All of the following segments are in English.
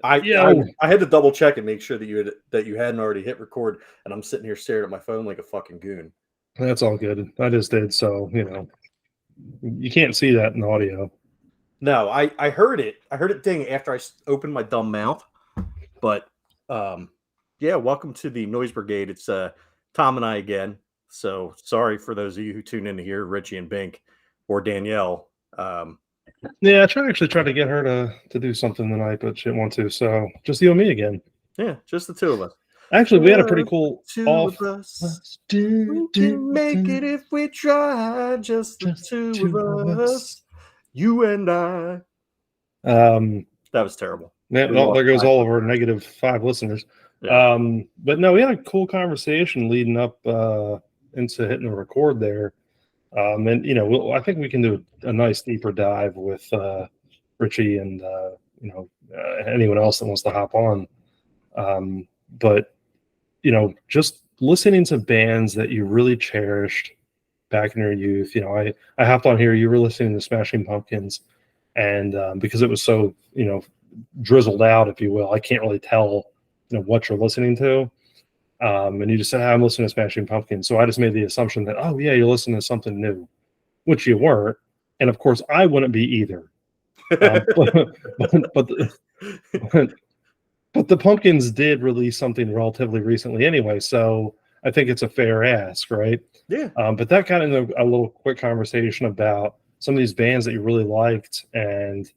I had to double check and make sure that you hadn't already hit record, and I'm sitting here staring at my phone like a fucking goon. That's all good. I just did, so you can't see that in audio. No, I heard it. I heard it ding after I opened my dumb mouth. But yeah, welcome to the Noise Brigade. It's Tom and I again. So sorry for those of you who tune in to hear Richie and Bink or Danielle. Yeah, I tried to get her to do something tonight, but she didn't want to. So just you and me again. Yeah, just the two of us. Actually, we had a pretty cool two of us. We can make it if we try. Just the two of us. You and I. That was terrible. Yeah, well, there goes all of our -5 listeners. Yeah. But no, we had a cool conversation leading up into hitting the record there. And I think we can do a nice deeper dive with Richie and anyone else that wants to hop on. But just listening to bands that you really cherished back in your youth. I hopped on here. You were listening to Smashing Pumpkins, and because it was so drizzled out, if you will, I can't really tell what you're listening to. And you just said, I'm listening to Smashing Pumpkins. So I just made the assumption that, oh, yeah, you're listening to something new, which you weren't. And, of course, I wouldn't be either. But the Pumpkins did release something relatively recently anyway, so I think it's a fair ask, right? Yeah. But that got into a little quick conversation about some of these bands that you really liked and,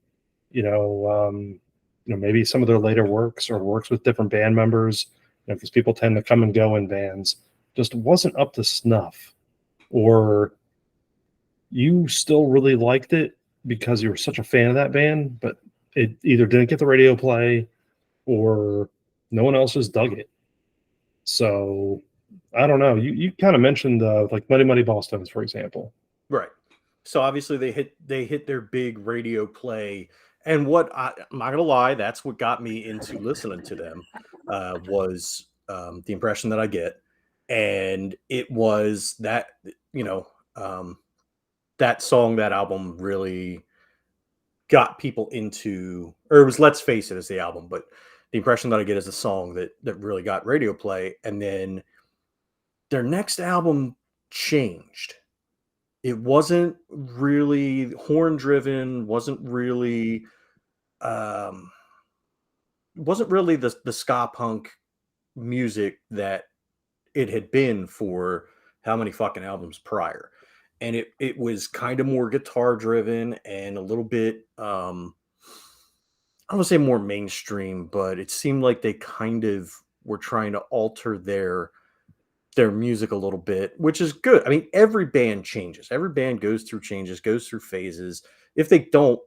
maybe some of their later works or works with different band members, because people tend to come and go in bands, just wasn't up to snuff, or you still really liked it because you were such a fan of that band, but it either didn't get the radio play or no one else just dug it. So I don't know. You kind of mentioned like Muddy Muddy Ballstones, for example. Right. So obviously they hit their big radio play. And I'm not gonna lie, that's what got me into listening to them was the impression that I get, and it was that that song, that album really got people into, or it was Let's Face It as the album, but the impression that I get is a song that really got radio play, and then their next album changed. It wasn't really horn driven, wasn't really the ska punk music that it had been for how many fucking albums prior. And it was kind of more guitar driven and a little bit I don't want to say more mainstream, but it seemed like they kind of were trying to alter their music a little bit, which is good. I mean, every band changes. Every band goes through changes, goes through phases. If they don't,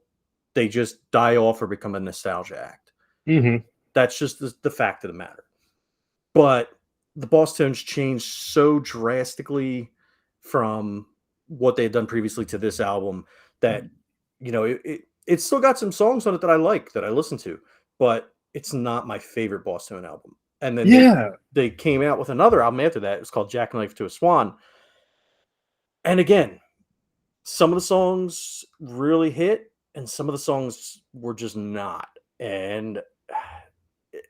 they just die off or become a nostalgia act. Mm-hmm. That's just the fact of the matter. But the Ballstones changed so drastically from what they had done previously to this album that, it still got some songs on it that I like, that I listen to, but it's not my favorite Ballstone album. And then they came out with another album after that. It was called Jackknife to a Swan. And again, some of the songs really hit, and some of the songs were just not. And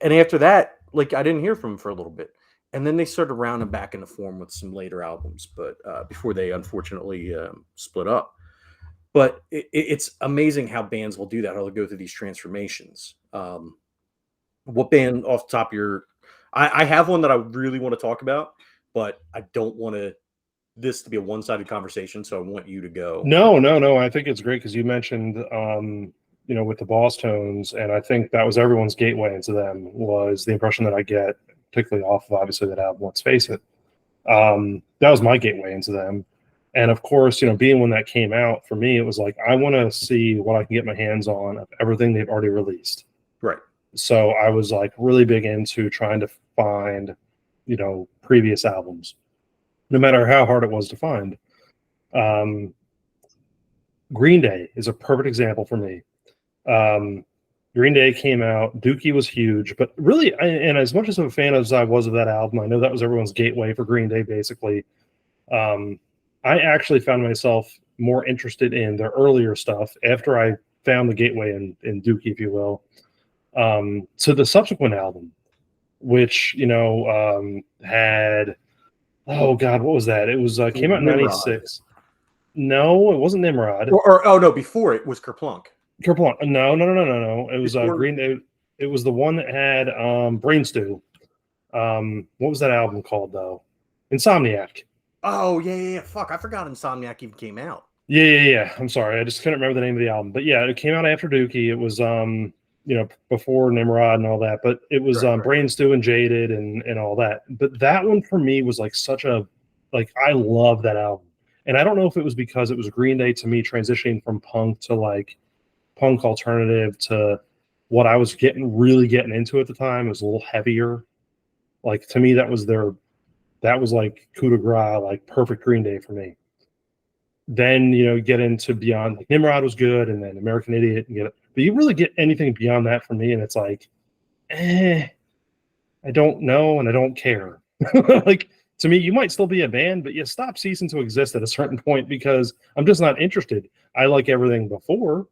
after that, like, I didn't hear from them for a little bit. And then they started rounding back into form with some later albums, but before they unfortunately split up. But it's amazing how bands will do that, how they'll go through these transformations. What band off the top of your... I have one that I really want to talk about, but I don't want this to be a one-sided conversation, so I want you to go. No. I think it's great because you mentioned, with the Ballstones, and I think that was everyone's gateway into them, was the impression that I get, particularly off of, obviously, that album, Let's Face It. That was my gateway into them. And, of course, being when that came out, for me, it was like, I want to see what I can get my hands on of everything they've already released. Right. So I was like really big into trying to find, previous albums, no matter how hard it was to find. Green Day is a perfect example for me. Green Day came out. Dookie was huge, but really, and as much as a fan as I was of that album, I know that was everyone's gateway for Green Day, basically. I actually found myself more interested in their earlier stuff after I found the gateway in Dookie, if you will. To the subsequent album, which had, oh god, what was that? It was came out in Nimrod. '96. No, it wasn't Nimrod. Or oh no, before it was Kerplunk. Kerplunk. No, no, no, no, no, no. It was Before, Green Day. It was the one that had Brain Stew. What was that album called though? Insomniac. oh yeah. Fuck, I forgot Insomniac even came out. Yeah. I'm sorry, I just couldn't remember the name of the album. But yeah, it came out after Dookie. It was before Nimrod and all that. But it was Right. Brain Stew and Jaded and all that. But that one for me was like such a I love that album. And I don't know if it was because it was Green Day to me transitioning from punk to like punk alternative to what I was really getting into at the time. It was a little heavier. Like to me, that was like coup de grace, like perfect Green Day for me. Then get into beyond, like Nimrod was good, and then American Idiot, and but you really get anything beyond that from me, and it's like, I don't know, and I don't care. Like to me, you might still be a band, but you stop ceasing to exist at a certain point because I'm just not interested. I like everything before,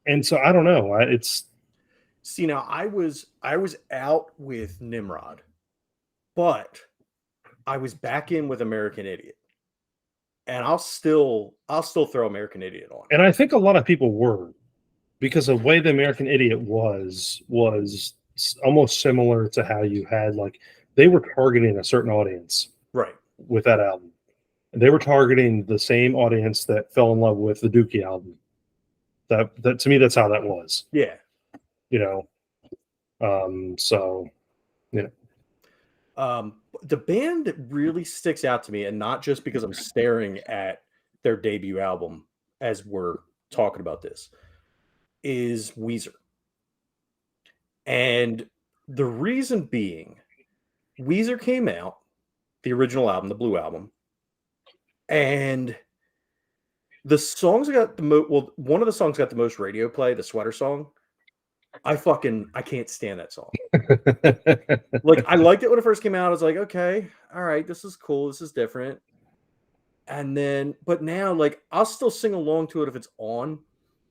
and so I don't know. See, now I was out with Nimrod, but I was back in with American Idiot. And I'll still throw American Idiot on. And I think a lot of people were, because the way the American Idiot was almost similar to how you had, like, they were targeting a certain audience Right. with that album. They were targeting the same audience that fell in love with the Dookie album. That to me, that's how that was. Yeah. So the band that really sticks out to me, and not just because I'm staring at their debut album as we're talking about this, is Weezer. And the reason being, Weezer came out, the original album, the Blue Album, and the songs got the most, well, one of the songs got the most radio play, the Sweater Song. I can't stand that song. Like, I liked it when it first came out. I was like, okay, all right, this is cool. This is different. And then, but now, like, I'll still sing along to it if it's on,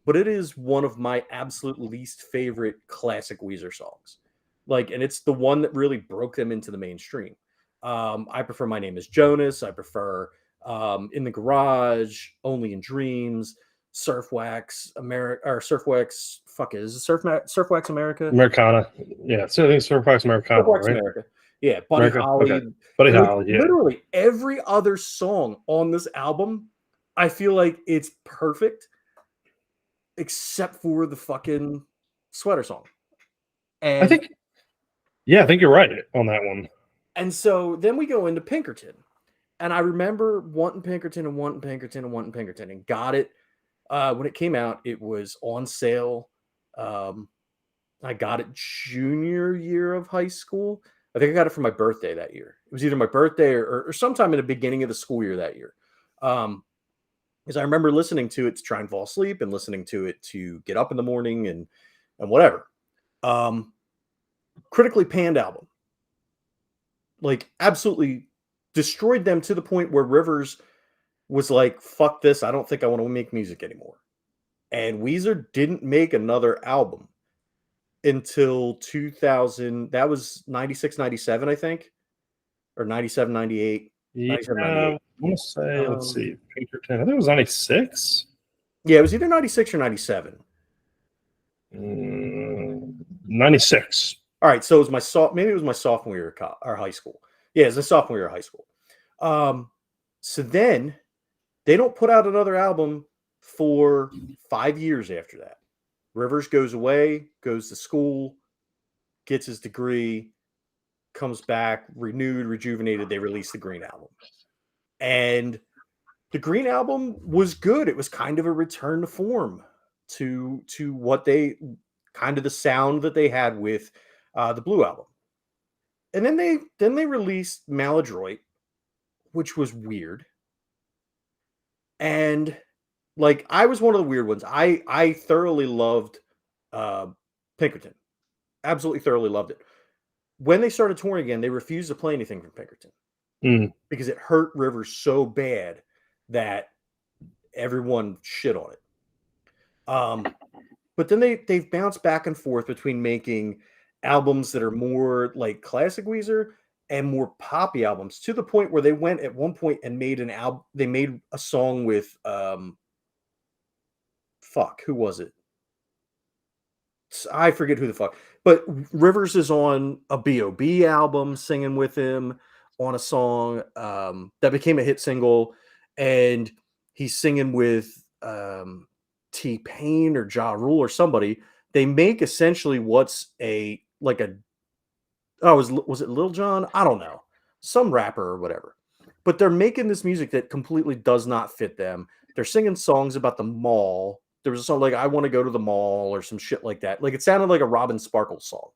but it is one of my absolute least favorite classic Weezer songs. Like, and it's the one that really broke them into the mainstream. I prefer My Name is Jonas. I prefer In the Garage, Only in Dreams, Surf Wax America, or Surf Wax. Fuck it, is it Surf Wax America? Americana, yeah. So I think Surf Wax Americana, Surf Wax right? America, yeah. Buddy America? Holly, Okay. Buddy like, Holly, yeah. literally every other song on this album, I feel like it's perfect, except for the fucking Sweater Song. And I think you're right on that one. And so then we go into Pinkerton. And I remember wanting Pinkerton and got it. When it came out, it was on sale. I got it junior year of high school. I think I got it for my birthday that year. It was either my birthday or sometime in the beginning of the school year that year. Because I remember listening to it to try and fall asleep and listening to it to get up in the morning and whatever. Critically panned album. Like, absolutely destroyed them to the point where Rivers was like, fuck this, I don't think I want to make music anymore. And Weezer didn't make another album until 2000. That was 96, 97, I think. Or 97, 98. Yeah, 98. I want to say, let's see, Pinkerton. I think it was 96. Yeah, it was either 96 or 97. 96. All right, so it was maybe it was my sophomore year or high school. Yeah, it was the sophomore year of high school. So then they don't put out another album for 5 years after that. Rivers goes away, goes to school, gets his degree, comes back, renewed, rejuvenated. They release the Green Album. And the Green Album was good. It was kind of a return to form to what they, kind of the sound that they had with the Blue Album. And then they released Maladroit, which was weird. And like, I was one of the weird ones. I thoroughly loved Pinkerton. Absolutely thoroughly loved it. When they started touring again, they refused to play anything from Pinkerton because it hurt Rivers so bad that everyone shit on it. But then they've bounced back and forth between making albums that are more like classic Weezer and more poppy albums, to the point where they went at one point and made an album. They made a song with fuck, who was it? I forget who the fuck, but Rivers is on a B.O.B. album singing with him on a song that became a hit single, and he's singing with T-Pain or Ja Rule or somebody. They make essentially what's a like a oh, was it Lil Jon? I don't know, some rapper or whatever. But they're making this music that completely does not fit them. They're singing songs about the mall. There was a song like "I Want to Go to the Mall" or some shit like that. Like it sounded like a Robin Sparkles song.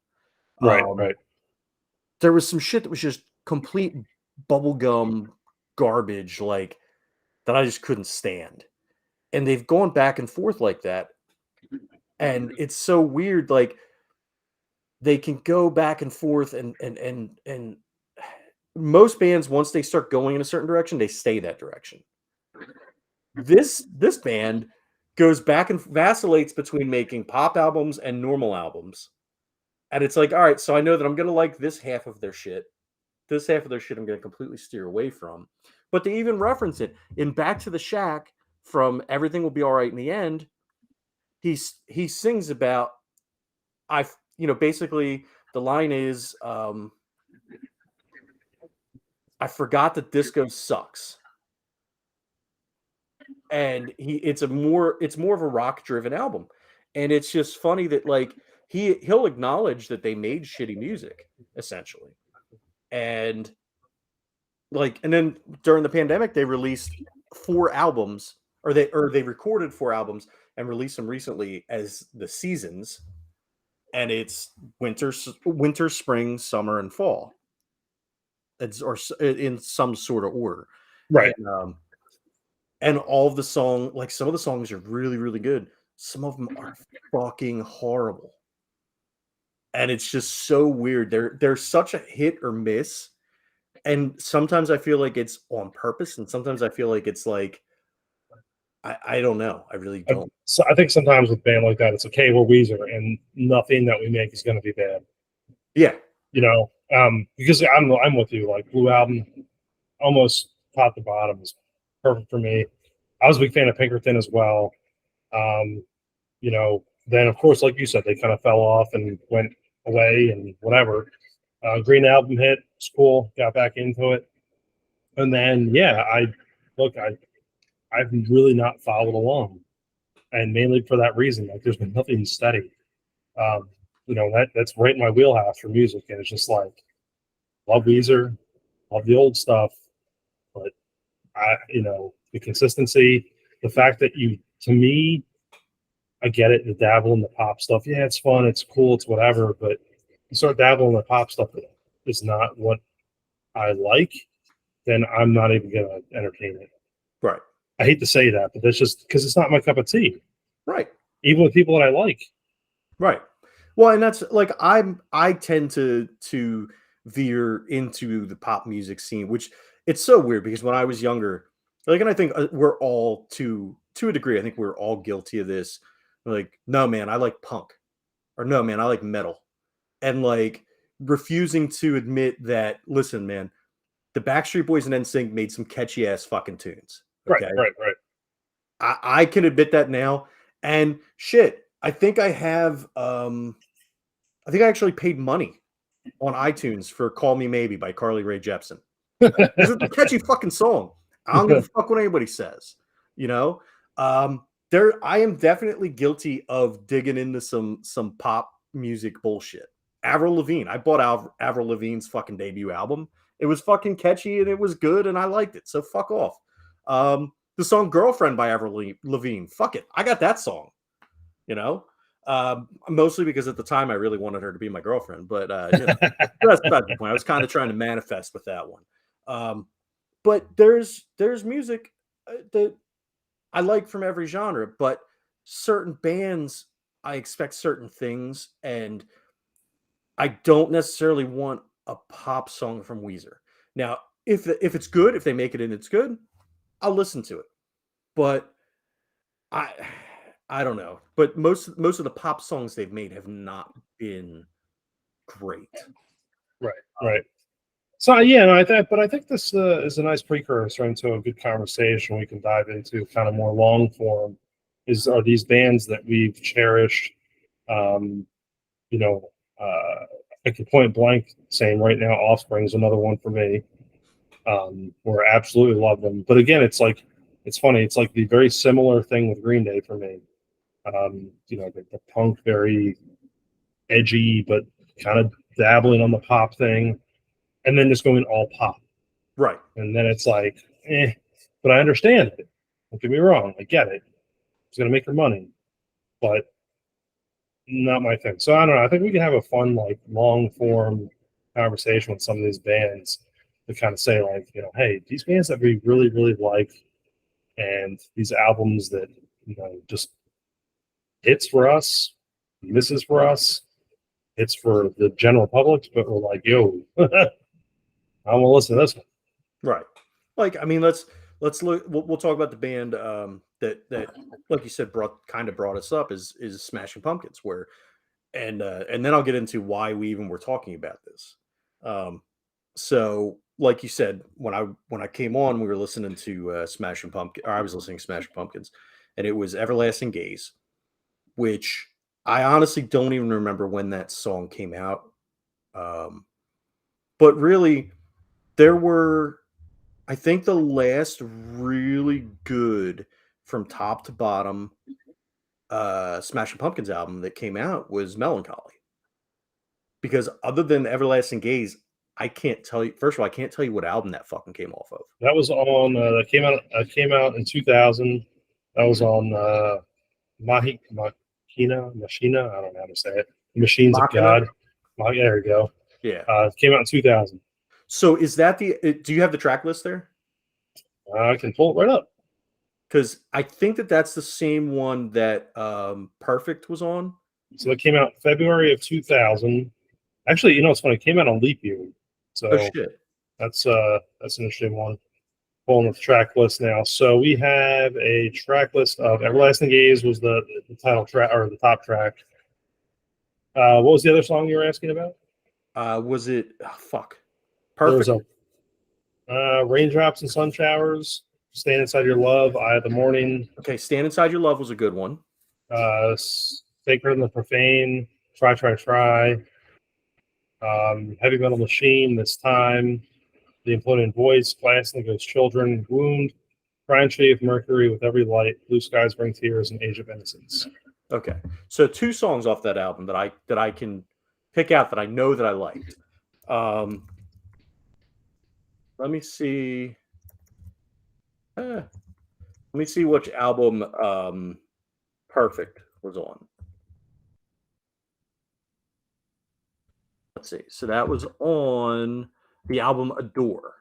Right, Um, right. there was some shit that was just complete bubblegum garbage, like that I just couldn't stand. And they've gone back and forth like that, and it's so weird. Like they can go back and forth, and most bands, once they start going in a certain direction, they stay that direction. This band goes back and vacillates between making pop albums and normal albums. And it's like, all right, so I know that I'm gonna like this half of their shit. This half of their shit I'm gonna completely steer away from. But they even reference it in Back to the Shack from Everything Will Be All Right in the End. He sings about basically the line is I forgot that disco sucks. And it's more of a rock driven album. And it's just funny that like he'll acknowledge that they made shitty music essentially. And and then during the pandemic they released 4 albums, or they recorded 4 albums and released them recently as the seasons. And it's winter, spring, summer, and fall. It's or in some sort of order. Right. And all of the song, like some of the songs are really, really good. Some of them are fucking horrible. And it's just so weird. They're such a hit or miss. And sometimes I feel like it's on purpose, and sometimes I feel like it's like I don't know. I really don't. So I think sometimes with band like that, it's okay, we're Weezer, and nothing that we make is going to be bad. Yeah. Because I'm with you. Like Blue Album, almost top to bottom is perfect for me. I was a big fan of Pinkerton as well. Um, then of course, like you said, they kind of fell off and went away and whatever. Green Album hit, it's cool. Got back into it, and then yeah, I've really not followed along, and mainly for that reason. Like, there's been nothing steady. Um, that's right in my wheelhouse for music, and it's just like love Weezer, love the old stuff, but the consistency, the fact that to me, I get it, the dabble in the pop stuff. Yeah, it's fun, it's cool, it's whatever, but you start dabbling in the pop stuff that is not what I like, then I'm not even gonna entertain it. Right. I hate to say that, but that's just because it's not my cup of tea. Right. Even with people that I like. Right. Well, and that's like I tend to veer into the pop music scene, which it's so weird because when I was younger, like, and I think we're all to a degree, I think we're all guilty of this. Like, no, man, I like punk, or no, man, I like metal, and like refusing to admit that. Listen, man, the Backstreet Boys and NSYNC made some catchy ass fucking tunes. Right, Okay, right, right. I can admit that now, and shit, I think I actually paid money on iTunes for "Call Me Maybe" by Carly Rae Jepsen. Because it's a catchy fucking song. I don't give a fuck what anybody says. You know, I am definitely guilty of digging into some pop music bullshit. Avril Lavigne. I bought Avril Lavigne's fucking debut album. It was fucking catchy and it was good and I liked it. So fuck off. The song "Girlfriend" by Avril Lavigne. Fuck it. I got that song. You know, mostly because at the time I really wanted her to be my girlfriend. But that's not the point. I was kind of trying to manifest with that one. But there's music that I like from every genre, but certain bands I expect certain things, and I don't necessarily want a pop song from Weezer. Now, if it's good, if they make it and it's good, I'll listen to it. But I I don't know, but most of the pop songs they've made have not been great. Right, right. So yeah, no, but I think this is a nice precursor into a good conversation we can dive into, kind of more long form. Are these bands that we've cherished? Um, you know, I can point blank saying right now, Offspring is another one for me. Where I absolutely love them, but again, it's funny. It's like the very similar thing with Green Day for me. The punk, very edgy, but kind of dabbling on the pop thing, and then just going all pop. Right. And then it's like, but I understand it. Don't get me wrong. I get it. It's going to make your money, but not my thing. So I don't know. I think we can have a fun, like, long form conversation with some of these bands to kind of say, like, hey, these bands that we really, really like, and these albums that, just hits for us, misses for us, it's for the general public, but we're like, yo, I want to listen to this one. Right. Like, I mean, let's look. We'll talk about the band that like you said brought us up is Smashing Pumpkins, where and then I'll get into why we even were talking about this. So, like you said, when I came on, we were listening to Smashing Pumpkins, or I was listening to Smashing Pumpkins, and it was Everlasting Gaze, which I honestly don't even remember when that song came out. Um, but really, there were, I think, the last really good from top to bottom Smashing Pumpkins album that came out was Melancholy. Because other than Everlasting Gaze, I can't tell you. First of all, I can't tell you what album that fucking came off of. That was on. That came out in 2000. That was on Machina. I don't know how to say it. Machines of Machina? God. There we go. Yeah. It came out in 2000. So is that do you have the track list there? I can pull it right up. Because I think that's the same one that Perfect was on. So it came out February of 2000. Actually, it's funny. It came out on leap year. So Oh shit. that's an interesting one. Pulling the track list now. So we have a track list of Everlasting Gaze was the title track, or the top track. What was the other song you were asking about? Was it fuck? There was Perfect. a Raindrops and Sun Showers, Stand Inside Your Love, Eye of the Morning. Okay, Stand Inside Your Love was a good one. Sacred and the Profane, Try, Try, Try. Heavy Metal Machine, This Time. The Imploding Voice, Glass and the Ghost Children, Wound, Crying Shave, Mercury with Every Light, Blue Skies Bring Tears, and Age of Innocence. Okay, so two songs off that album that I can pick out that I know that I liked. Let me see. Let me see which album Perfect was on. Let's see. So that was on the album Adore.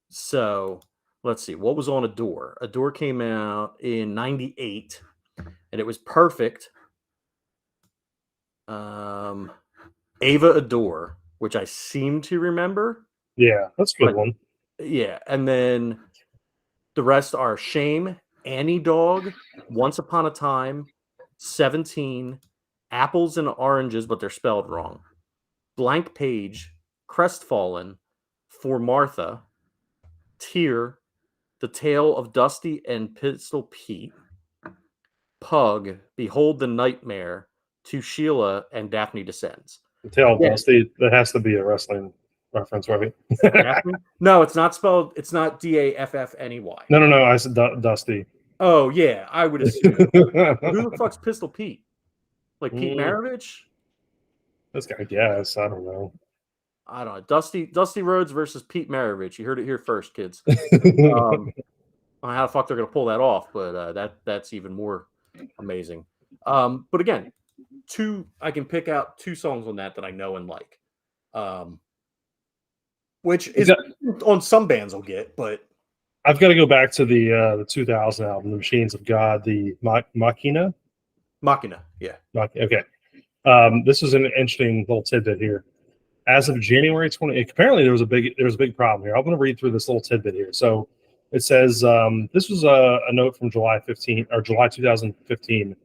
So let's see. What was on Adore? Adore came out in 98 and it was Perfect. Ava Adore, which I seem to remember. Yeah, that's a good one. Yeah. And then the rest are Shame, Annie Dog, Once Upon a Time, 17, Apples and Oranges, but they're spelled wrong. Blank Page, Crestfallen, For Martha, Tear, The Tale of Dusty and Pistol Pete, Pug, Behold the Nightmare, To Sheila, and Daphne Descends. The Tale of Dusty, that has to be a wrestling reference, right? Daphne? No, it's not spelled. It's not Daffney. No. I said Dusty. Oh, yeah, I would assume. Who the fuck's Pistol Pete? Like Pete Maravich? This guy, guess. I don't know. I don't know. Dusty Rhodes versus Pete Maravich. You heard it here first, kids. I don't know how the fuck they're going to pull that off, but that's even more amazing. But again, I can pick out two songs on that I know and like. Which is on some bands I'll get, but I've got to go back to the 2000 album, The Machines of God, the Machina. Machina, yeah. Okay. This is an interesting little tidbit here. As of January 20, apparently there was a big problem here. I'm going to read through this little tidbit here. So It says this was a note from July 15 or July 2015.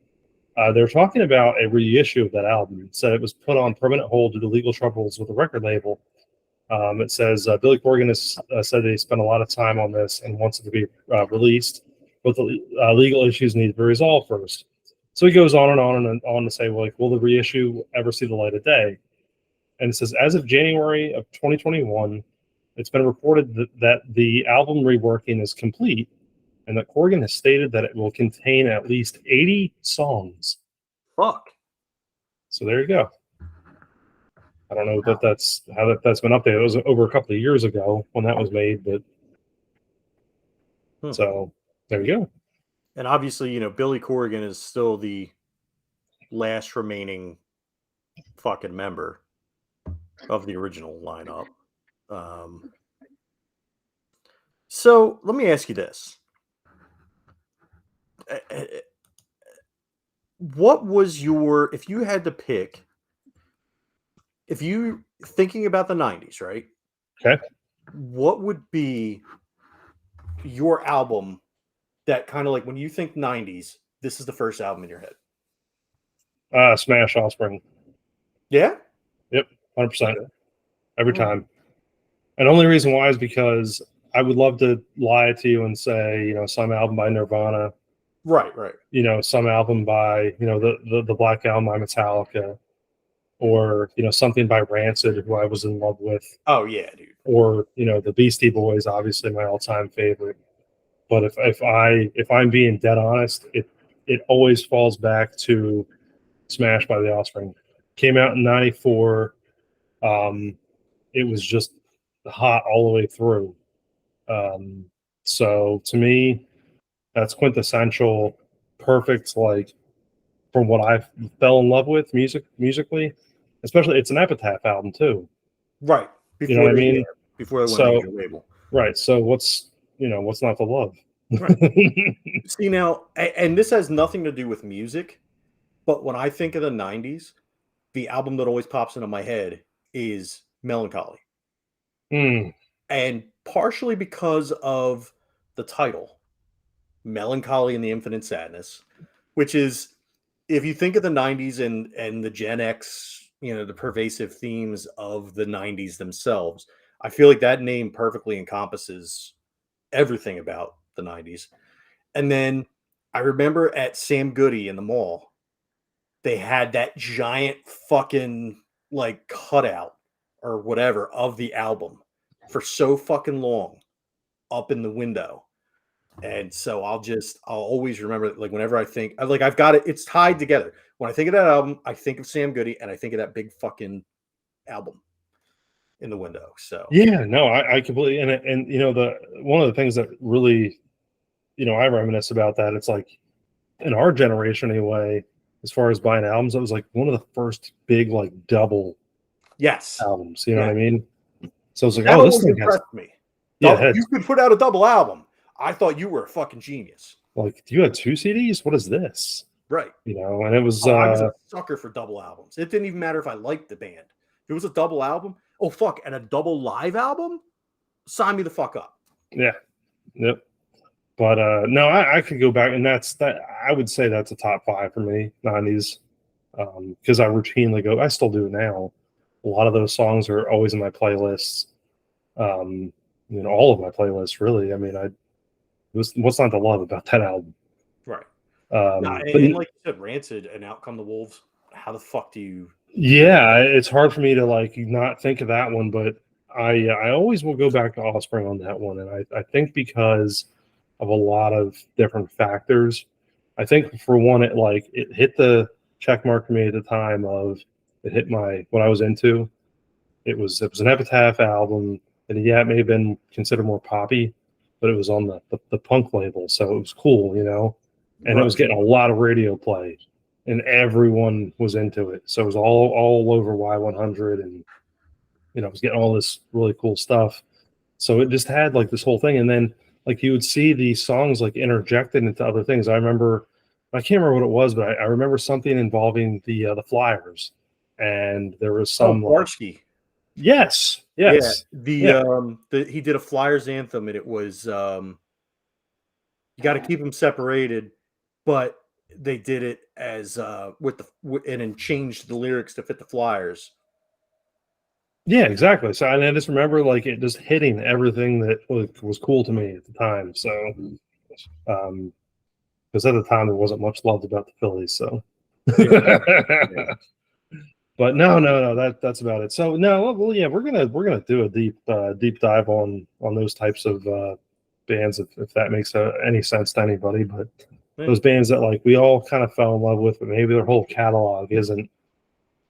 They're talking about a reissue of that album. It said it was put on permanent hold due to legal troubles with the record label. It says Billy Corgan has said that he spent a lot of time on this and wants it to be released, but the legal issues need to be resolved first. So he goes on and on and on to say, well, like, will the reissue ever see the light of day? And it says, as of January of 2021, it's been reported that the album reworking is complete and that Corgan has stated that it will contain at least 80 songs. Fuck. So there you go. I don't know that that's how that's been updated. It was over a couple of years ago when that was made, but so there you go. And obviously, you know, Billy Corgan is still the last remaining fucking member of the original lineup. So let me ask you this. What was your, if you had to pick, if you thinking about the 90s, right? Okay. What would be your album that kind of like when you think 90s, this is the first album in your head? Smash Offspring. Yeah? Yep. 100%. Every time. And the only reason why is because I would love to lie to you and say, you know, some album by Nirvana. Right. You know, some album by, you know, the Black Album by Metallica. Or, you know, something by Rancid, who I was in love with. Oh, yeah, dude. Or, you know, the Beastie Boys, obviously my all-time favorite. But if I'm being dead honest, it always falls back to Smash by the Offspring. Came out in '94. It was just hot all the way through. So to me, that's quintessential, perfect, like from what I fell in love with musically. Especially, it's an Epitaph album too. Right. You know what I mean? Before they went to major label. Right. So what's not to love? Right. See now, and this has nothing to do with music, but when I think of the 90s, the album that always pops into my head is Melancholy. And partially because of the title, Melancholy and the Infinite Sadness, which is, if you think of the 90s and the Gen X, you know, the pervasive themes of the 90s themselves, I feel like that name perfectly encompasses everything about the 90s. And then I remember at Sam Goody in the mall, they had that giant fucking like cutout or whatever of the album for so fucking long up in the window. And so I'll always remember, like, whenever I think, I've got it, it's tied together. When I think of that album, I think of Sam Goody and I think of that big fucking album in the window. So yeah, no, I completely, and you know, one of the things that really, you know, I reminisce about that, it's like in our generation anyway, as far as buying albums, it was like one of the first big like double albums. You know what I mean? So I was like, that this thing impressed me. Yeah, you could put out a double album. I thought you were a fucking genius. Like, you had 2 CDs? What is this? Right. You know, and it was. I was a sucker for double albums. It didn't even matter if I liked the band. If it was a double album, oh fuck, and a double live album, sign me the fuck up. Yeah. Yep. But no, I could go back, and that's that. I would say that's a top 5 for me, 90s, because I routinely go. I still do now. A lot of those songs are always in my playlists. You know, all of my playlists, really. I mean, what's not to love about that album? Right. And like you said, Rancid and Out Come the Wolves. How the fuck do you? Yeah, it's hard for me to like not think of that one, but I always will go back to Offspring on that one, and I think because of a lot of different factors. I think for one, it hit the check mark for me at the time of it hit what I was into. It was an Epitaph album, and yeah, it may have been considered more poppy, but it was on the punk label, so it was cool, you know, and It was getting a lot of radio play, and everyone was into it, so it was all over Y100, and you know, it was getting all this really cool stuff. So it just had like this whole thing, and then like you would see these songs like interjected into other things. I can't remember what it was, but I remember something involving the Flyers, and there was some Barsky. Yes. Yeah, he did a Flyers anthem, and it was You got to keep them separated, but they did it as and then changed the lyrics to fit the Flyers. Yeah, exactly. So I just remember like it just hitting everything that was cool to me at the time. So, because at the time there wasn't much loved about the Phillies. So, Yeah. but no, that's about it. So no, well, yeah, we're gonna do a deep dive on those types of bands if that makes any sense to anybody. But those bands that like we all kind of fell in love with, but maybe their whole catalog isn't.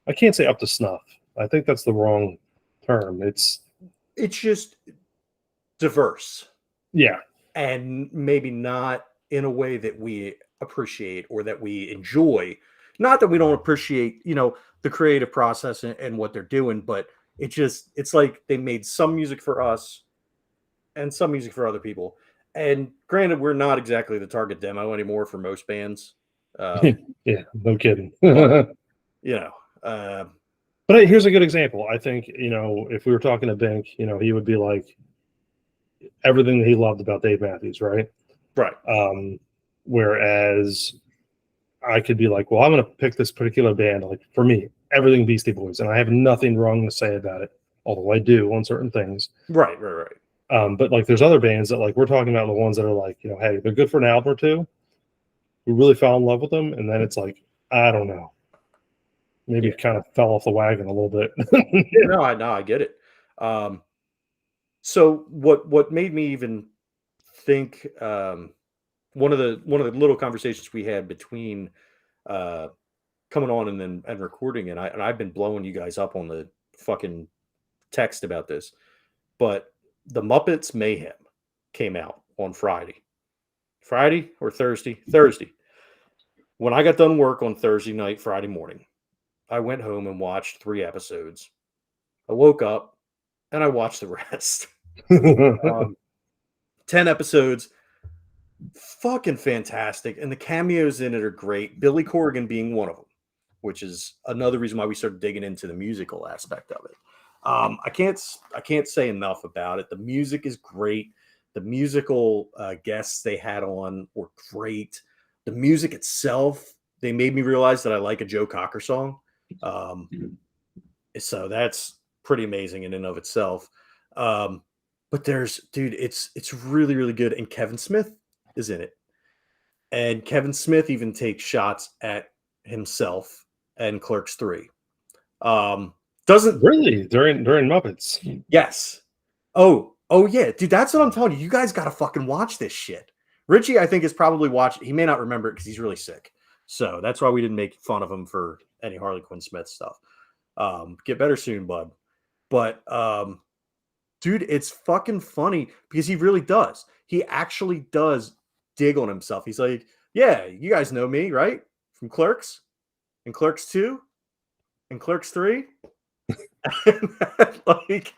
I can't say up to snuff. I think that's the wrong term. It's just diverse. Yeah. And maybe not in a way that we appreciate or that we enjoy. Not that we don't appreciate, the creative process and what they're doing, but it's like they made some music for us and some music for other people. And granted, we're not exactly the target demo anymore for most bands. Yeah, no kidding. But, but here's a good example. I think, if we were talking to Bink, he would be like everything that he loved about Dave Matthews, right? Right. Whereas I could be like, well, I'm going to pick this particular band. Like for me, everything Beastie Boys, and I have nothing wrong to say about it, although I do on certain things. Right. But like, there's other bands that like we're talking about the ones that are like, hey, they're good for an album or two. We really fell in love with them, and then it's like, I don't know, maybe it kind of fell off the wagon a little bit. No, I get it. So what made me even think one of the little conversations we had between coming on and recording, and I've been blowing you guys up on the fucking text about this, but the Muppets Mayhem came out on Friday or Thursday. When I got done work on Thursday night, Friday morning, I went home and watched 3 episodes. I woke up and I watched the rest. 10 episodes, fucking fantastic, and the cameos in it are great. Billy Corgan being one of them, which is another reason why we started digging into the musical aspect of it. I can't say enough about it. The music is great. The musical guests they had on were great. The music itself, they made me realize that I like a Joe Cocker song. So that's pretty amazing in and of itself. But it's really, really good. And Kevin Smith is in it. And Kevin Smith even takes shots at himself and Clerks 3. Doesn't really during Muppets. Yes. Oh yeah, dude, that's what I'm telling you. You guys got to fucking watch this shit. Richie, I think, is probably watching. He may not remember it because he's really sick. So that's why we didn't make fun of him for any Harley Quinn Smith stuff. Get better soon, bud. But dude, it's fucking funny because he really does. He actually does dig on himself. He's like, yeah, you guys know me, right? From Clerks and Clerks 2 and Clerks 3. And like,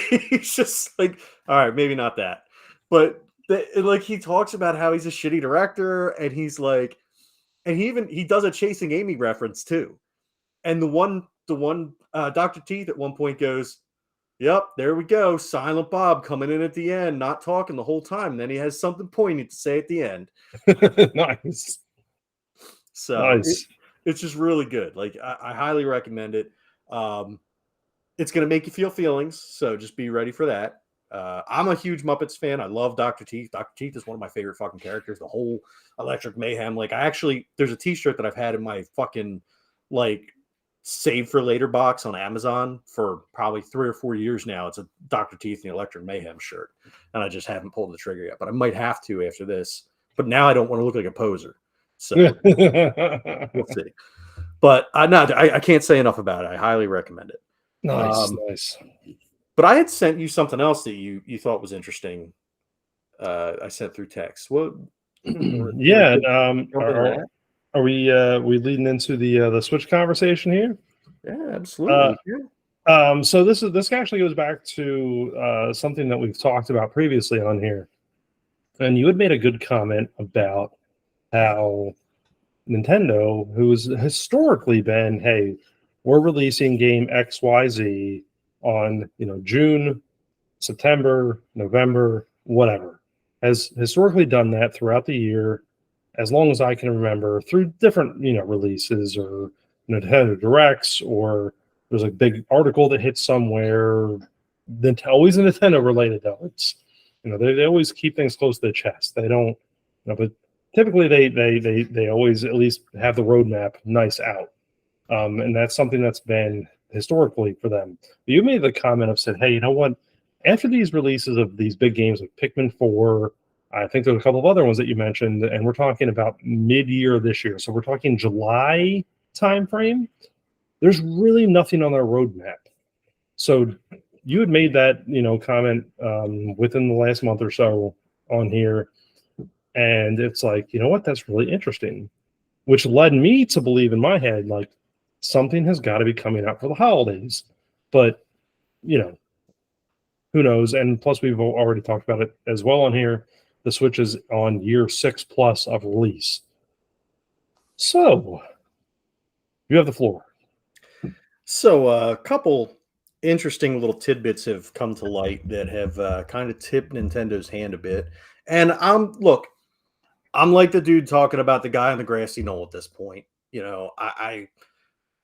he's just like, all right, maybe not that. But like he talks about how he's a shitty director, and he's like, and he does a Chasing Amy reference too. And the one Dr. Teeth at one point goes, yep, there we go. Silent Bob coming in at the end, not talking the whole time. And then he has something poignant to say at the end. Nice. So nice. It's just really good. Like I highly recommend it. It's going to make you feel feelings. So just be ready for that. I'm a huge Muppets fan. I love Dr. Teeth. Dr. Teeth is one of my favorite fucking characters. The whole Electric Mayhem. Like there's a t-shirt that I've had in my fucking like save for later box on Amazon for probably 3 or 4 years now. It's a Dr. Teeth and the Electric Mayhem shirt. And I just haven't pulled the trigger yet, but I might have to after this. But now I don't want to look like a poser. So we'll see. But I can't say enough about it. I highly recommend it. Nice. But I had sent you something else that you thought was interesting. I sent through text. Well, yeah. Are we leading into the Switch conversation here? Yeah, absolutely. So this actually goes back to something that we've talked about previously on here, and you had made a good comment about how Nintendo, who's historically been, hey, we're releasing game XYZ on June, September, November, whatever. has historically done that throughout the year, as long as I can remember, through different releases or Nintendo Directs, or there's a big article that hits somewhere. Always Nintendo related though. It's they always keep things close to the chest. They don't, but typically they always at least have the roadmap nice out, and that's something that's been historically for them. You made the comment of said, hey, you know what? After these releases of these big games like Pikmin 4, I think there's a couple of other ones that you mentioned, and we're talking about mid-year this year. So we're talking July timeframe. There's really nothing on their roadmap. So you had made that comment within the last month or so on here, and it's like, you know what? That's really interesting, which led me to believe in my head like something has got to be coming out for the holidays. But who knows? And plus, we've already talked about it as well on here. The Switch is on year 6+ of release. So, you have the floor. So, a couple interesting little tidbits have come to light that have kind of tipped Nintendo's hand a bit. And I'm like the dude talking about the guy on the grassy knoll at this point.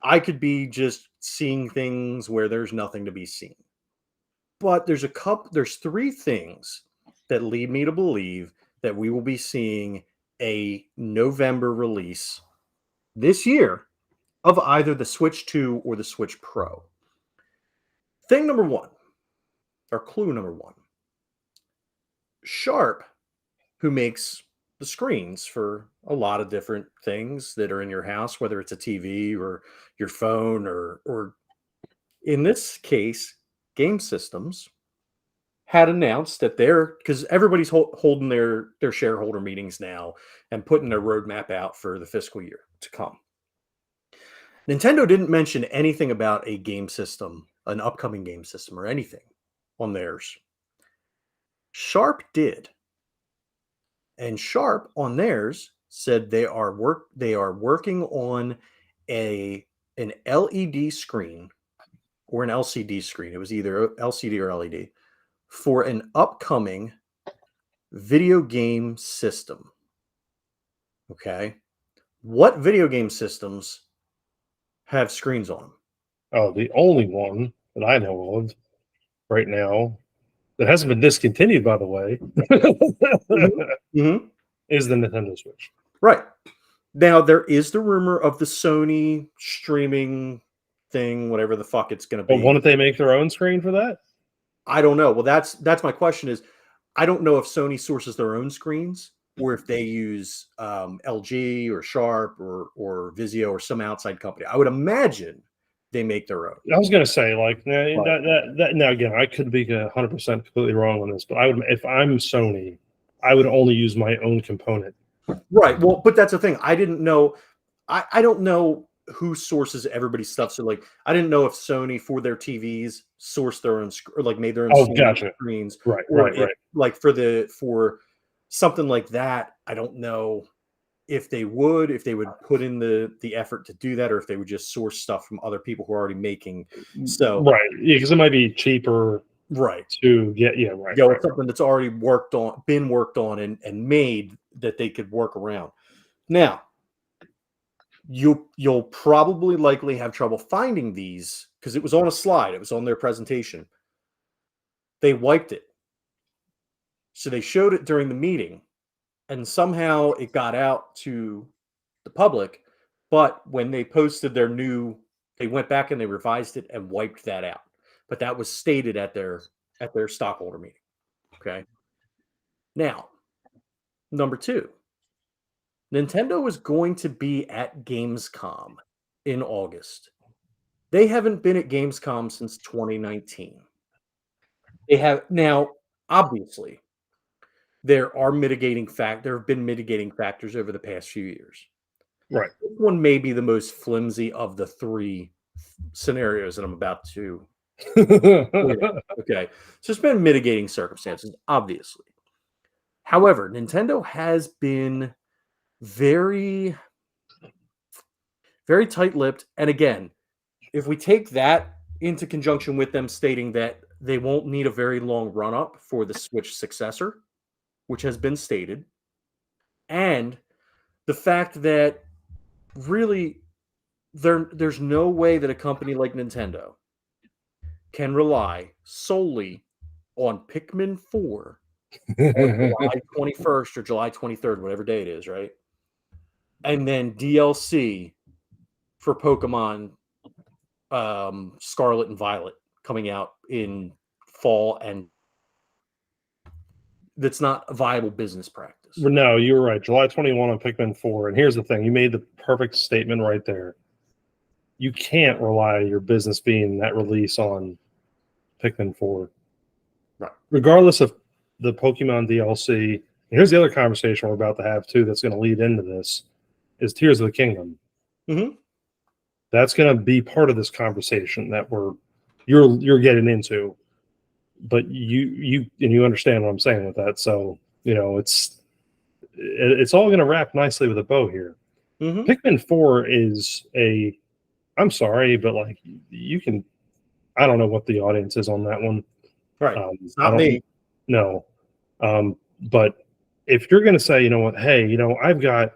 I could be just seeing things where there's nothing to be seen. But there's three things that lead me to believe that we will be seeing a November release this year of either the Switch 2 or the Switch Pro. Thing number one, or clue number one, Sharp, who makes the screens for a lot of different things that are in your house, whether it's a TV or your phone or in this case, game systems, had announced that because everybody's holding their shareholder meetings now and putting their roadmap out for the fiscal year to come. Nintendo didn't mention anything about a game system, an upcoming game system, or anything on theirs. Sharp did. And Sharp on theirs said they are working on an LED screen or an LCD screen. It was either LCD or LED for an upcoming video game system. Okay. What video game systems have screens on them? Oh, the only one that I know of right now that hasn't been discontinued, by the way, Mm-hmm. is the Nintendo Switch. Right. Now, there is the rumor of the Sony streaming thing, whatever the fuck it's going to be. But won't they make their own screen for that? I don't know. Well, that's my question is, I don't know if Sony sources their own screens or if they use LG or Sharp or Vizio or some outside company. I would imagine they make their own. I was going to say, like, that now again, I could be 100% completely wrong on this, but if I'm Sony, I would only use my own component. Right. Well, but that's the thing. I didn't know. I don't know who sources everybody's stuff. So, like, I didn't know if Sony for their TVs sourced their own or like made their own screens. Right. Like for something like that, I don't know if they would put in the effort to do that, or if they would just source stuff from other people who are already making. So right, yeah, because it might be cheaper, right, to get something that's already been worked on and made that they could work around. Now, you'll probably likely have trouble finding these because it was on a slide. It was on their presentation. They wiped it, so they showed it during the meeting. And somehow it got out to the public, but when they posted they went back and they revised it and wiped that out. But that was stated at their stockholder meeting. Okay. Now, number two, Nintendo is going to be at Gamescom in August. They haven't been at Gamescom since 2019. They have now, obviously. There have been mitigating factors over the past few years. Right. This one may be the most flimsy of the three scenarios that I'm about to. Okay. So it's been mitigating circumstances, obviously. However, Nintendo has been very, very tight-lipped. And again, if we take that into conjunction with them stating that they won't need a very long run-up for the Switch successor, which has been stated, and the fact that really there's no way that a company like Nintendo can rely solely on Pikmin 4 on July 21st or July 23rd, whatever day it is, right? And then DLC for Pokemon Scarlet and Violet coming out in fall, and that's not a viable business practice. No, you were right. July 21 on Pikmin 4. And here's the thing. You made the perfect statement right there. You can't rely on your business being that release on Pikmin 4. Right. Regardless of the Pokemon DLC. And here's the other conversation we're about to have, too, that's going to lead into this, is Tears of the Kingdom. Mm-hmm. That's going to be part of this conversation that you're getting into. But you understand what I'm saying with that. So, it's all going to wrap nicely with a bow here. Mm-hmm. Pikmin 4 is I'm sorry, but like you can, I don't know what the audience is on that one. Right. It's not me. No. But if you're going to say, you know what, hey, I've got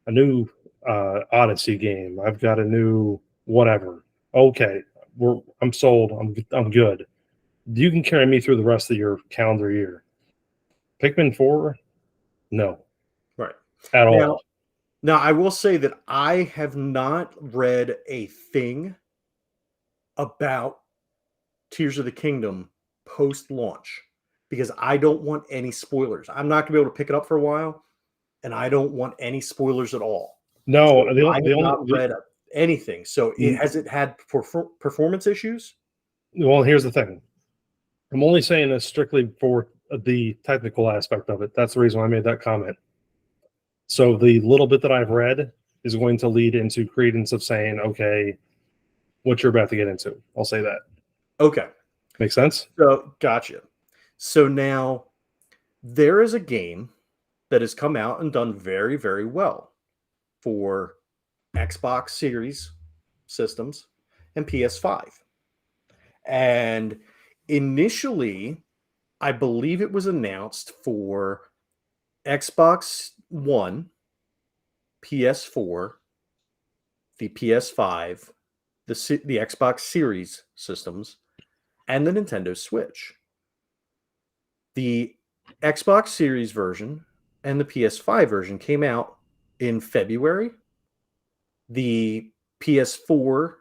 a new Odyssey game. I've got a new whatever. Okay. I'm sold. I'm good. You can carry me through the rest of your calendar year. Pikmin 4, no. Right. At all. Now, I will say that I have not read a thing about Tears of the Kingdom post-launch because I don't want any spoilers. I'm not going to be able to pick it up for a while, and I don't want any spoilers at all. No, so I have not read anything. So has it had performance issues? Well, here's the thing. I'm only saying this strictly for the technical aspect of it. That's the reason why I made that comment. So the little bit that I've read is going to lead into credence of saying, okay, what you're about to get into. I'll say that. Okay. Makes sense? So, gotcha. So now there is a game that has come out and done very, very well for Xbox Series systems and PS5. And initially, I believe it was announced for Xbox One, PS4, the PS5, the Xbox Series systems, and the Nintendo Switch. The Xbox Series version and the PS5 version came out in February. The PS4,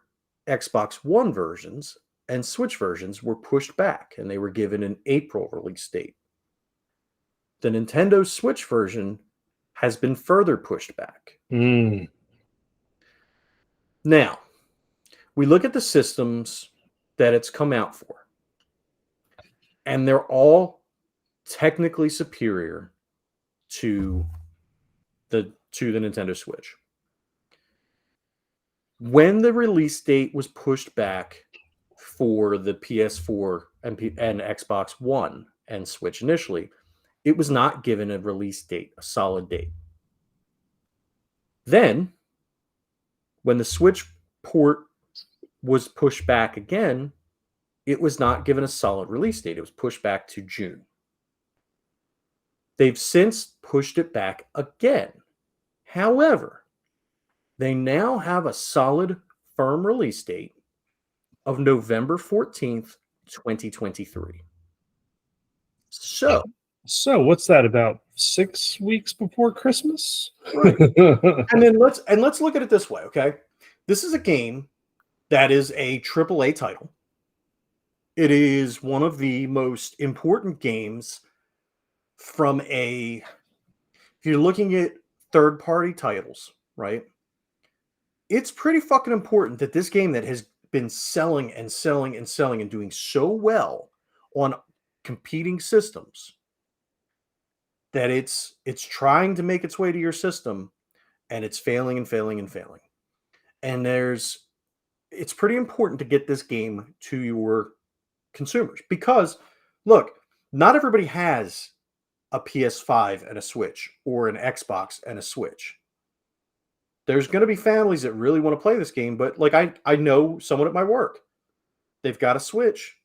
Xbox One versions, and Switch versions were pushed back, and they were given an April release date. The Nintendo Switch version has been further pushed back. Now, we look at the systems that it's come out for, and they're all technically superior to the Nintendo Switch. When the release date was pushed back for the PS4 and Xbox One and Switch initially, it was not given a release date, a solid date. Then, when the Switch port was pushed back again, it was not given a solid release date. It was pushed back to June. They've since pushed it back again. However, they now have a solid, firm release date of November 14th, 2023. So what's that, about 6 weeks before Christmas? Right. and let's look at it this way, okay? This is a game that is a AAA title. It is one of the most important games if you're looking at third-party titles, right? It's pretty fucking important that this game that has been selling and selling and selling and doing so well on competing systems that it's trying to make its way to your system, and it's failing and failing and failing. And it's pretty important to get this game to your consumers because, look, not everybody has a PS5 and a Switch or an Xbox and a Switch. There's going to be families that really want to play this game, but like I know someone at my work, they've got a Switch.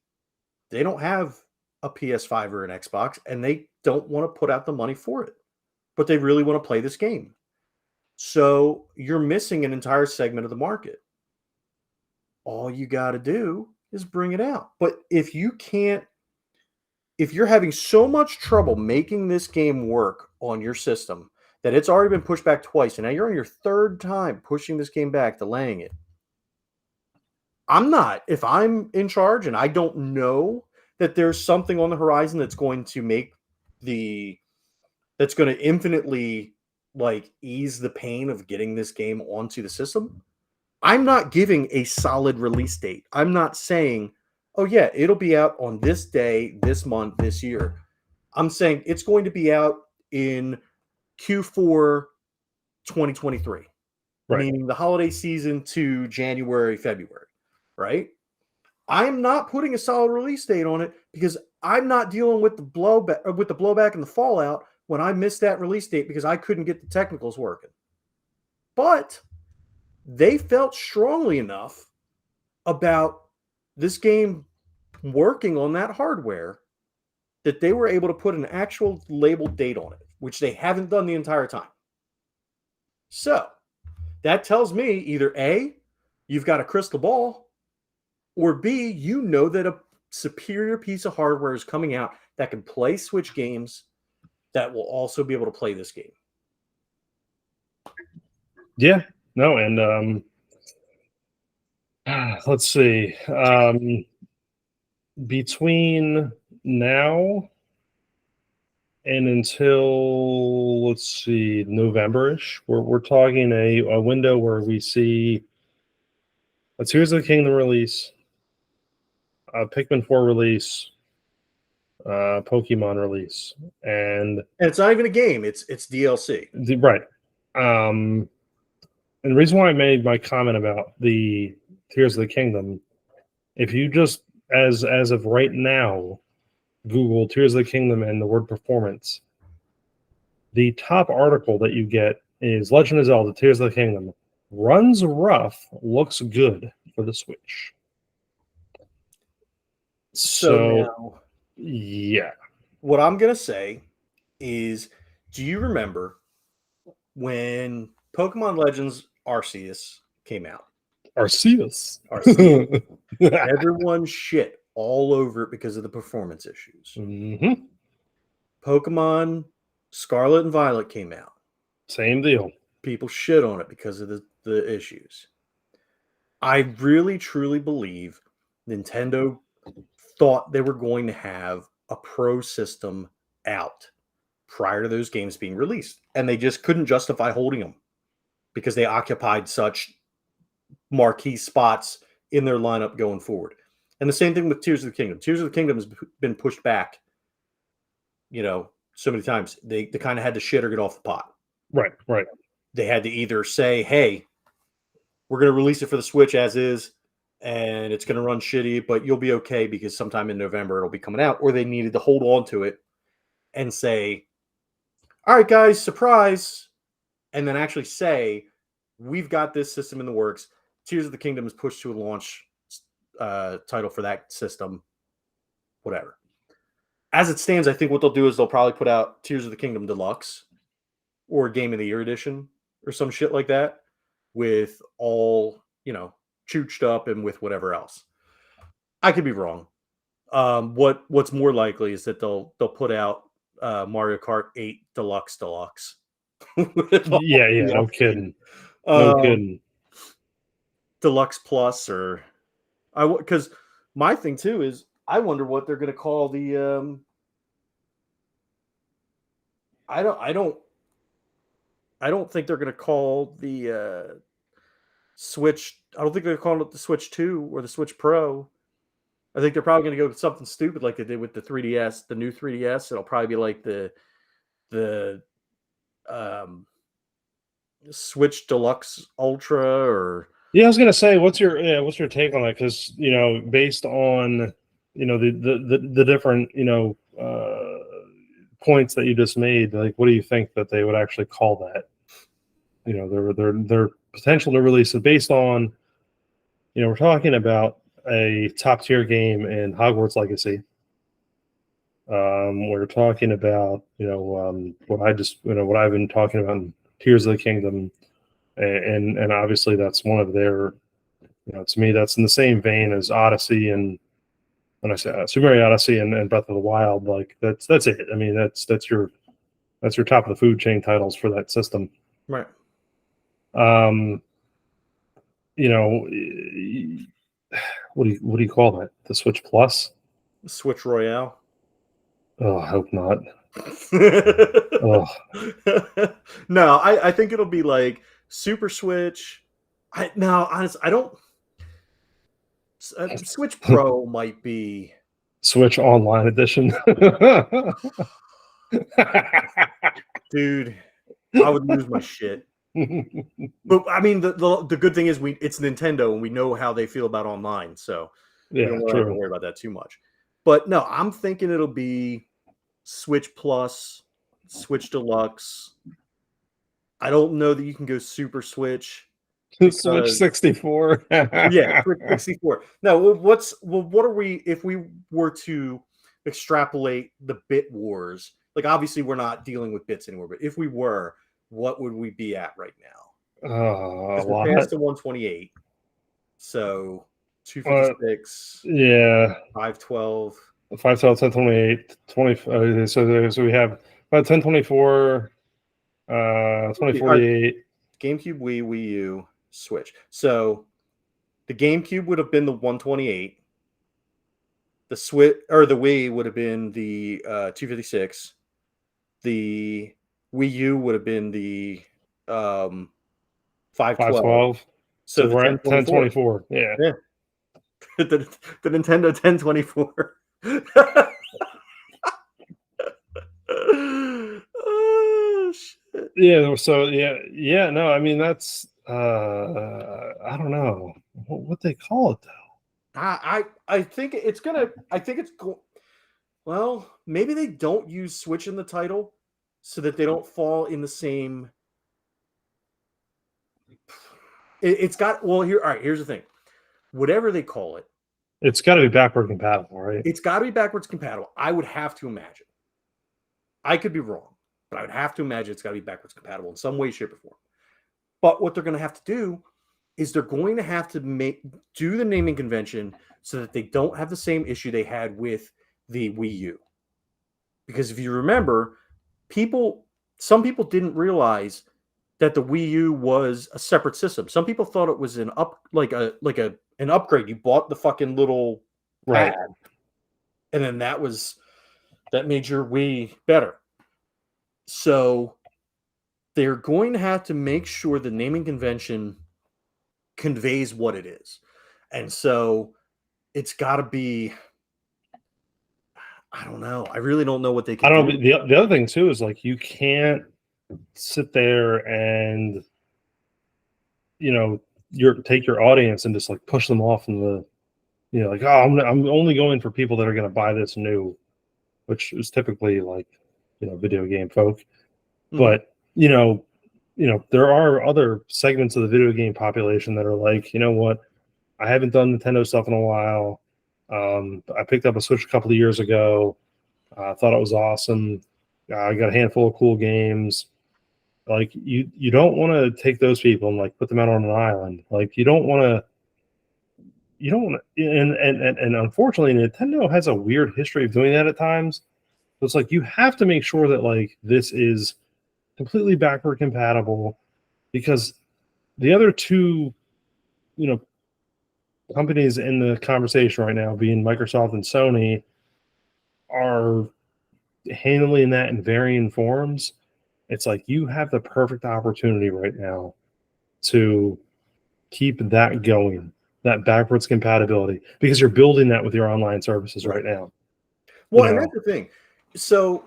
They don't have a PS5 or an Xbox, and they don't want to put out the money for it, but they really want to play this game. So you're missing an entire segment of the market. All you got to do is bring it out. But if you're having so much trouble making this game work on your system that it's already been pushed back twice, and now you're on your third time pushing this game back, delaying it. If I'm in charge and I don't know that there's something on the horizon that's going to infinitely like ease the pain of getting this game onto the system, I'm not giving a solid release date. I'm not saying, oh yeah, it'll be out on this day, this month, this year. I'm saying it's going to be out in Q4 2023, Right. meaning the holiday season to January, February, right? I'm not putting a solid release date on it because I'm not dealing with the blowback and the fallout when I missed that release date because I couldn't get the technicals working. But they felt strongly enough about this game working on that hardware that they were able to put an actual labeled date on it, which they haven't done the entire time. So that tells me either A, you've got a crystal ball, or B, you know that a superior piece of hardware is coming out that can play Switch games that will also be able to play this game. Yeah. No, and let's see. Between now and until, let's see, November-ish, we're talking a window where we see a Tears of the Kingdom release, a Pikmin 4 release, Pokemon release, and it's not even a game; it's DLC. Right. And the reason why I made my comment about the Tears of the Kingdom, if you just as of right now Google Tears of the Kingdom and the word performance, the top article that you get is Legend of Zelda Tears of the Kingdom runs rough, looks good for the Switch. So now, yeah. What I'm going to say is, do you remember when Pokemon Legends Arceus came out? Arceus. Everyone shit all over it because of the performance issues. Mm-hmm. Pokemon Scarlet and Violet came out. Same deal. People shit on it because of the issues. I really, truly believe Nintendo thought they were going to have a pro system out prior to those games being released. And they just couldn't justify holding them because they occupied such marquee spots in their lineup going forward. And the same thing with Tears of the Kingdom. Tears of the Kingdom has been pushed back, so many times. They kind of had to shit or get off the pot. Right. They had to either say, hey, we're going to release it for the Switch as is, and it's going to run shitty, but you'll be okay because sometime in November it'll be coming out. Or they needed to hold on to it and say, all right, guys, surprise. And then actually say, we've got this system in the works. Tears of the Kingdom is pushed to a launch title for that system, whatever. As it stands, I think what they'll do is they'll probably put out Tears of the Kingdom Deluxe or Game of the Year Edition or some shit like that with all, chooched up and with whatever else. I could be wrong. What's more likely is that they'll put out Mario Kart 8 Deluxe. Yeah, no kidding. No kidding. Deluxe Plus, or because my thing too is I wonder what they're going to call the. I don't think they're going to call the Switch. I don't think they're calling it the Switch 2 or the Switch Pro. I think they're probably going to go with something stupid like they did with the 3DS, the new 3DS. It'll probably be like the Switch Deluxe Ultra, or yeah, I was gonna say, what's your take on that? Because based on the different points that you just made, like, what do you think that they would actually call that? Their potential to release it based on, we're talking about a top tier game in Hogwarts Legacy. We're talking about, what I've been talking about in Tears of the Kingdom, and obviously that's one of their, to me, that's in the same vein as Odyssey, and when I say Super Mario Odyssey and Breath of the Wild, like that's it. I mean, that's your top of the food chain titles for that system. Right. Um, you know, what do you call that? The Switch Plus? Switch Royale. Oh, I hope not. Oh, No, I think it'll be like Super Switch. Honestly, I don't. Switch Pro might be. Switch Online Edition. Dude, I would lose my shit. But I mean, the good thing is it's Nintendo and we know how they feel about online, so we Yeah, don't really have to true. worry about that too much. But no, I'm thinking it'll be Switch Plus, Switch Deluxe. I don't know that you can go Super Switch Switch because 64. yeah, Switch 64. Now, what are we if we were to extrapolate the bit wars? Like obviously we're not dealing with bits anymore, but if we were, what would we be at right now? A Because we're past lot. the 128. So Uh, 256, yeah, 512. 512, 1028, 20. So we have about 1024, Okay, all right. 2048. GameCube, Wii U, Switch. So the GameCube would have been the 128. The Switch or the Wii would have been the 256. The Wii U would have been the 512. 512. So So the we're at 1024. 1024. Yeah. Yeah. the Nintendo 1024. Oh shit. Yeah. So yeah. No, I mean that's I don't know what they call it though. I think it's gonna. I think it's cool. Well, maybe they don't use Switch in the title so that they don't fall in the same. It's got well here. All right, here's the thing. Whatever they call it, It's got to be backward compatible, right? it's got to be backwards compatible. I would have to imagine. I could be wrong, but I would have to imagine it's got to be backwards compatible in some way, shape, or form. But what they're going to have to do is they're going to have to do the naming convention so that they don't have the same issue they had with the Wii U. Because if you remember, some people didn't realize that the Wii U was a separate system. Some people thought it was an an upgrade. You bought the fucking little Right. pad, and then that made your Wii better. So they're going to have to make sure the naming convention conveys what it is. And so it's got to be, I don't know. I really don't know what they I could don't do. know. The other thing too is like you can't sit there and take your audience and just like push them off in the like, oh, I'm only going for people that are going to buy this new, which is typically like video game folk. But there are other segments of the video game population that are like, you know what, I haven't done Nintendo stuff in a while. I picked up a Switch a couple of years ago. I thought it was awesome. I got a handful of cool games. Like you don't want to take those people and like put them out on an island. Like and unfortunately Nintendo has a weird history of doing that at times. So it's like you have to make sure that like this is completely backward compatible, because the other two, companies in the conversation right now, being Microsoft and Sony, are handling that in varying forms. It's like you have the perfect opportunity right now to keep that going, that backwards compatibility, because you're building that with your online services right now. Well, and that's the thing. So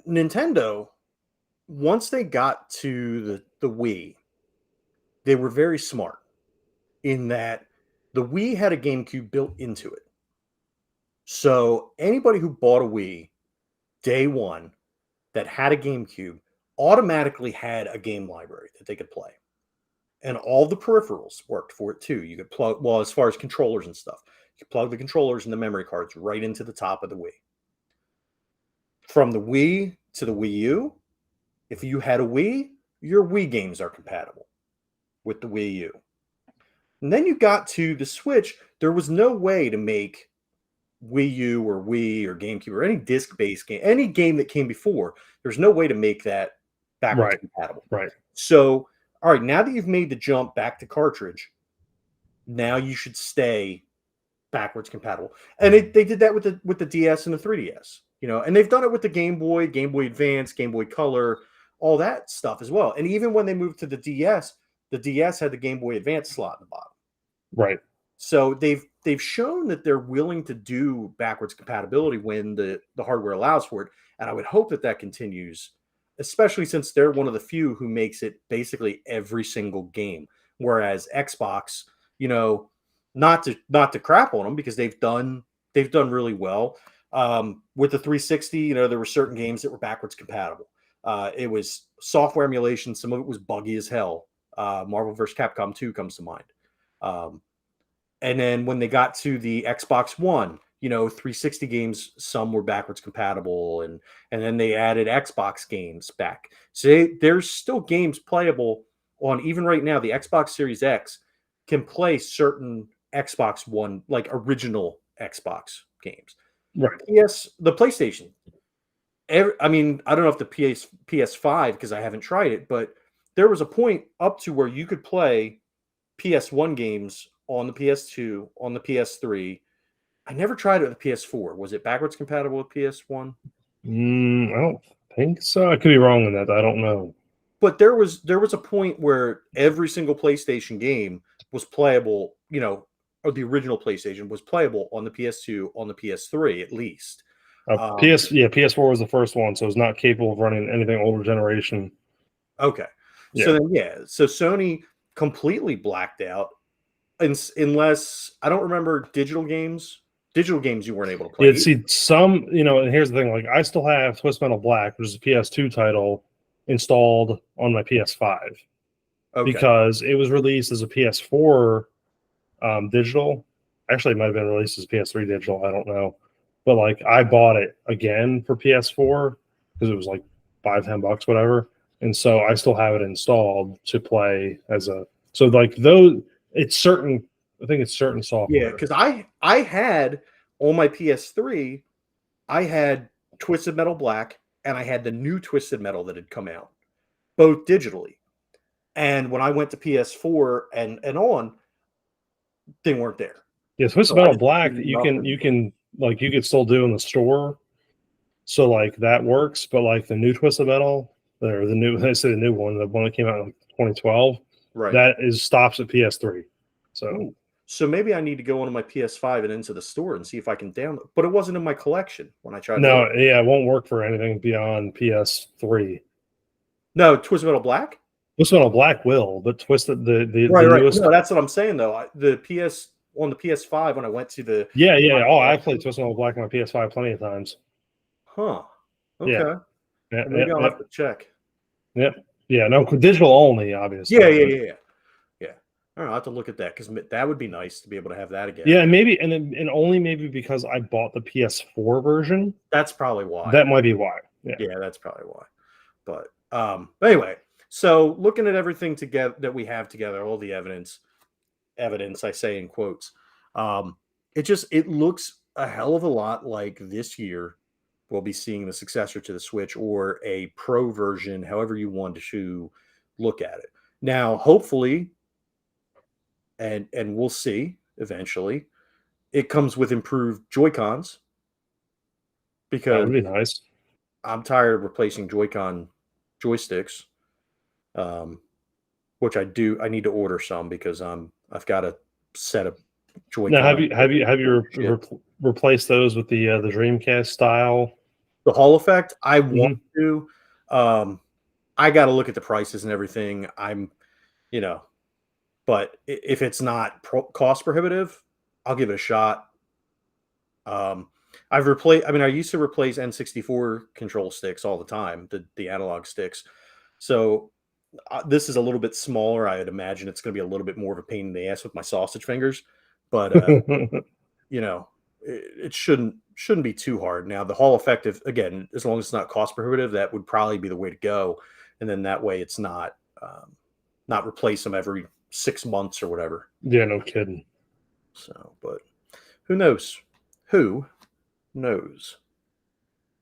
Nintendo, once they got to the Wii, they were very smart in that the Wii had a GameCube built into it. So anybody who bought a Wii day one that had a GameCube automatically had a game library that they could play. And all the peripherals worked for it too. You could plug, well, as far as controllers and stuff, you could plug the controllers and the memory cards right into the top of the Wii. from the Wii to the Wii U, if you had a Wii, your Wii games are compatible with the Wii U. And then you got to the Switch, there was no way to make Wii U or Wii or GameCube or any disc-based game, any game that came before, there's no way to make that backwards Right. compatible. Right. So, all right, now that you've made the jump back to cartridge, now you should stay backwards compatible. And they did that with the DS and the 3DS, and they've done it with the Game Boy Advance, Game Boy Color, all that stuff as well. And even when they moved to the DS had the Game Boy Advance slot in the bottom. Right. So they've shown that they're willing to do backwards compatibility when the hardware allows for it, and I would hope that continues, especially since they're one of the few who makes it basically every single game. Whereas Xbox, not to crap on them because they've done really well with the 360. There were certain games that were backwards compatible. It was software emulation. Some of it was buggy as hell. Marvel vs. Capcom 2 comes to mind. And then when they got to the Xbox One, 360 games, some were backwards compatible, and then they added Xbox games back. So there's still games playable on, even right now, the Xbox Series X can play certain Xbox One, like original Xbox games. Right. The PlayStation. I don't know if the PS5, because I haven't tried it, but there was a point up to where you could play PS1 games on the PS2, on the PS3. I never tried it with the PS4. Was it backwards compatible with PS1? I don't think so. I could be wrong on that. I don't know. But there was a point where every single PlayStation game was playable, or the original PlayStation was playable on the PS2, on the PS3 at least. PS4 was the first one, so it's not capable of running anything older generation. Okay. Yeah. So Sony completely blacked out, unless I don't remember digital games. Digital games you weren't able to play. Yeah, see some, and here's the thing, like I still have Twist Metal Black, which is a PS2 title, installed on my PS5. Okay. Because it was released as a PS4 digital. Actually, it might have been released as PS3 digital. I don't know. But like I bought it again for PS4 because it was like $5-10, whatever. And so I still have it installed to play as a, so like those, it's certain, I think it's certain software. Yeah, because I had on my PS3, I had Twisted Metal Black and I had the new Twisted Metal that had come out, both digitally. And when I went to PS4 and on, they weren't there. Yeah, Twisted Metal Black, you could still do in the store. So like that works, but like the new Twisted Metal, or the new one, the one that came out in like 2012, right? That stops at PS3. So maybe I need to go onto my PS5 and into the store and see if I can download. But it wasn't in my collection when I tried. No, it won't work for anything beyond PS3. No, Twisted Metal Black. Twisted Metal Black will, but Twisted the right. newest. No, that's what I'm saying though. On the PS5 when I went to the I played Twisted Metal Black on my PS5 plenty of times. Huh. Okay. Yeah. Maybe I'll have to check. Yep. Yeah. No, digital only, obviously. Yeah. I don't know, I'll have to look at that because that would be nice to be able to have that again. Yeah, maybe, and only maybe because I bought the PS4 version. That's probably why. That might be why. Yeah, that's probably why. But anyway, so looking at everything together that we have together, all the evidence I say in quotes, it looks a hell of a lot like this year we'll be seeing the successor to the Switch or a pro version, however you want to look at it. Now, hopefully, and we'll see eventually, it comes with improved Joy-Cons, because that would be nice. I'm tired of replacing Joy-Con joysticks, which I need to order some because I've got a set of Joy-Con. Now, have you replaced those with the Dreamcast style? The Hall effect, I want to. I got to look at the prices and everything. But if it's not cost prohibitive, I'll give it a shot. I used to replace N64 control sticks all the time, the analog sticks. So this is a little bit smaller. I'd imagine it's going to be a little bit more of a pain in the ass with my sausage fingers. But, it shouldn't be too hard. Now the Hall effective, again, as long as it's not cost prohibitive, that would probably be the way to go, and then that way it's not replace them every 6 months or whatever. Yeah, no kidding. So, but who knows? Who knows?